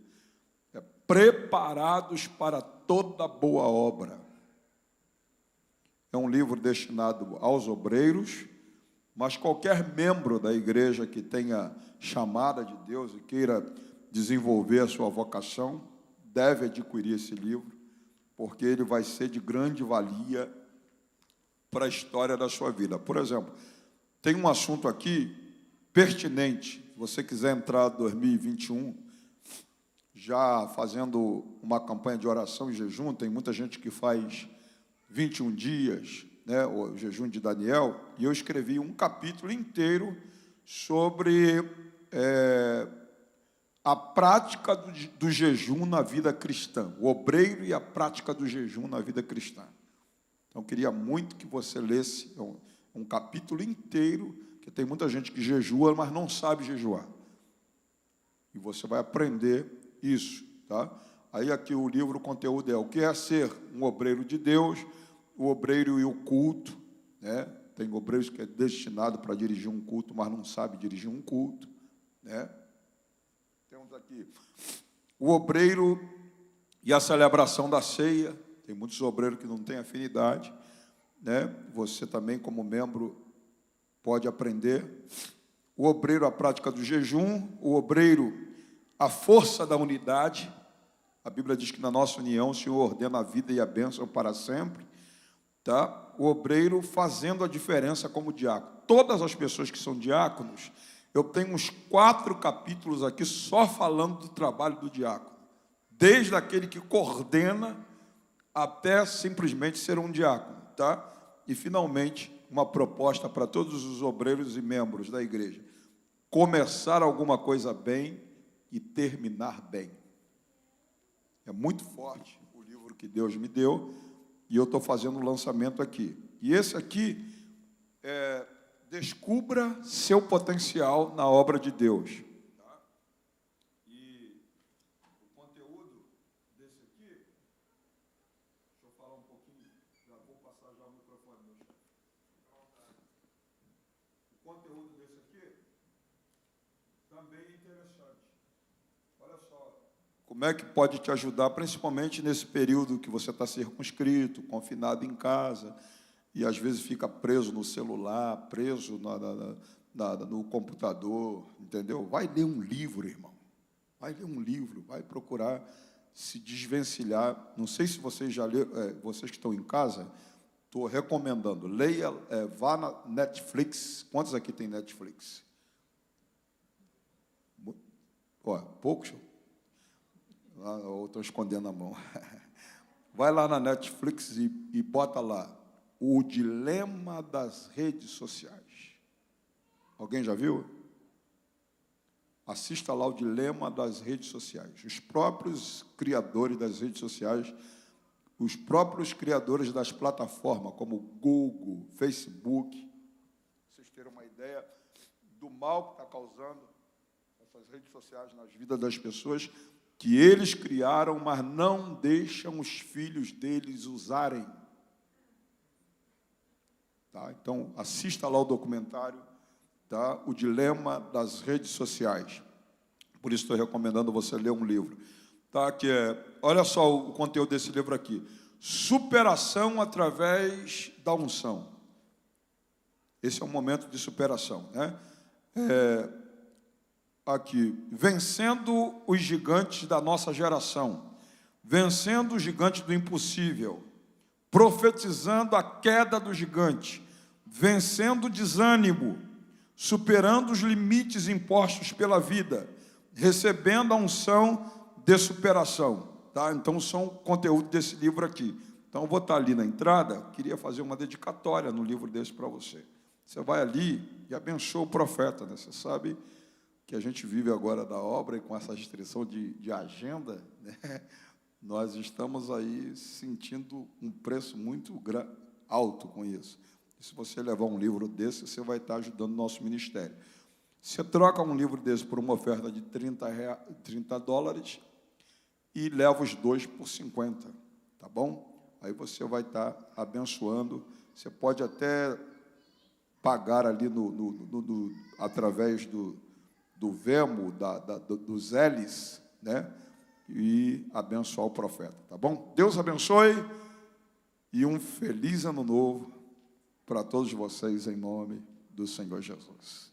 É Preparados para toda boa obra. É um livro destinado aos obreiros, mas qualquer membro da igreja que tenha chamada de Deus e queira desenvolver a sua vocação, deve adquirir esse livro, porque ele vai ser de grande valia para a história da sua vida. Por exemplo, tem um assunto aqui pertinente, se você quiser entrar em 2021, já fazendo uma campanha de oração e jejum, tem muita gente que faz 21 dias, né, o jejum de Daniel, e eu escrevi um capítulo inteiro sobre a prática do jejum na vida cristã, o obreiro e a prática do jejum na vida cristã. Então, eu queria muito que você lesse um capítulo inteiro, que tem muita gente que jejua, mas não sabe jejuar. E você vai aprender isso, tá? Aí aqui o livro, o conteúdo é o que é ser um obreiro de Deus, o obreiro e o culto, né? Tem obreiros que é destinado para dirigir um culto, mas não sabe dirigir um culto, né? Temos aqui o obreiro e a celebração da ceia. Tem muitos obreiros que não têm afinidade, né? Você também, como membro, pode aprender. O obreiro, a prática do jejum. O obreiro, a força da unidade. A Bíblia diz que na nossa união o Senhor ordena a vida e a bênção para sempre. Tá? O obreiro fazendo a diferença como diácono. Todas as pessoas que são diáconos, eu tenho uns 4 capítulos aqui só falando do trabalho do diácono. Desde aquele que coordena até simplesmente ser um diácono. Tá? E, finalmente, uma proposta para todos os obreiros e membros da igreja. Começar alguma coisa bem e terminar bem. É muito forte o livro que Deus me deu e eu estou fazendo um lançamento aqui. E esse aqui é Descubra seu potencial na obra de Deus. Tá? E o conteúdo desse aqui, deixa eu falar um pouquinho, já vou passar já o microfone. O conteúdo desse aqui também é interessante. Olha só, como é que pode te ajudar, principalmente nesse período que você está circunscrito, confinado em casa, e às vezes fica preso no celular, preso no computador, entendeu? Vai ler um livro, irmão. Vai ler um livro, vai procurar se desvencilhar. Não sei se vocês já leram, vocês que estão em casa, estou recomendando, leia, vá na Netflix. Quantos aqui tem Netflix? Ó, poucos? Estou escondendo a mão. Vai lá na Netflix e bota lá, O Dilema das Redes Sociais. Alguém já viu? Assista lá O Dilema das Redes Sociais. Os próprios criadores das redes sociais, os próprios criadores das plataformas, como Google, Facebook, vocês terem uma ideia do mal que está causando essas redes sociais nas vidas das pessoas, que eles criaram, mas não deixam os filhos deles usarem. Tá? Então, assista lá o documentário, tá? O Dilema das Redes Sociais. Por isso estou recomendando você ler um livro. Tá? Olha só o conteúdo desse livro aqui. Superação através da unção. Esse é um momento de superação, né? Aqui, vencendo os gigantes da nossa geração, vencendo os gigantes do impossível, profetizando a queda do gigante, vencendo o desânimo, superando os limites impostos pela vida, recebendo a unção de superação. Tá? Então, são conteúdo desse livro aqui. Então, eu vou estar ali na entrada, queria fazer uma dedicatória no livro desse para você. Você vai ali e abençoa o profeta, né? Você sabe que a gente vive agora da obra e com essa restrição de agenda, né? Nós estamos aí sentindo um preço muito alto com isso. E se você levar um livro desse, você vai estar ajudando o nosso ministério. Você troca um livro desse por uma oferta de $30 e leva os 2 por 50, tá bom? Aí você vai estar abençoando. Você pode até pagar ali através do Vemo, dos L's, né? E abençoar o profeta, tá bom? Deus abençoe e um feliz ano novo para todos vocês, em nome do Senhor Jesus.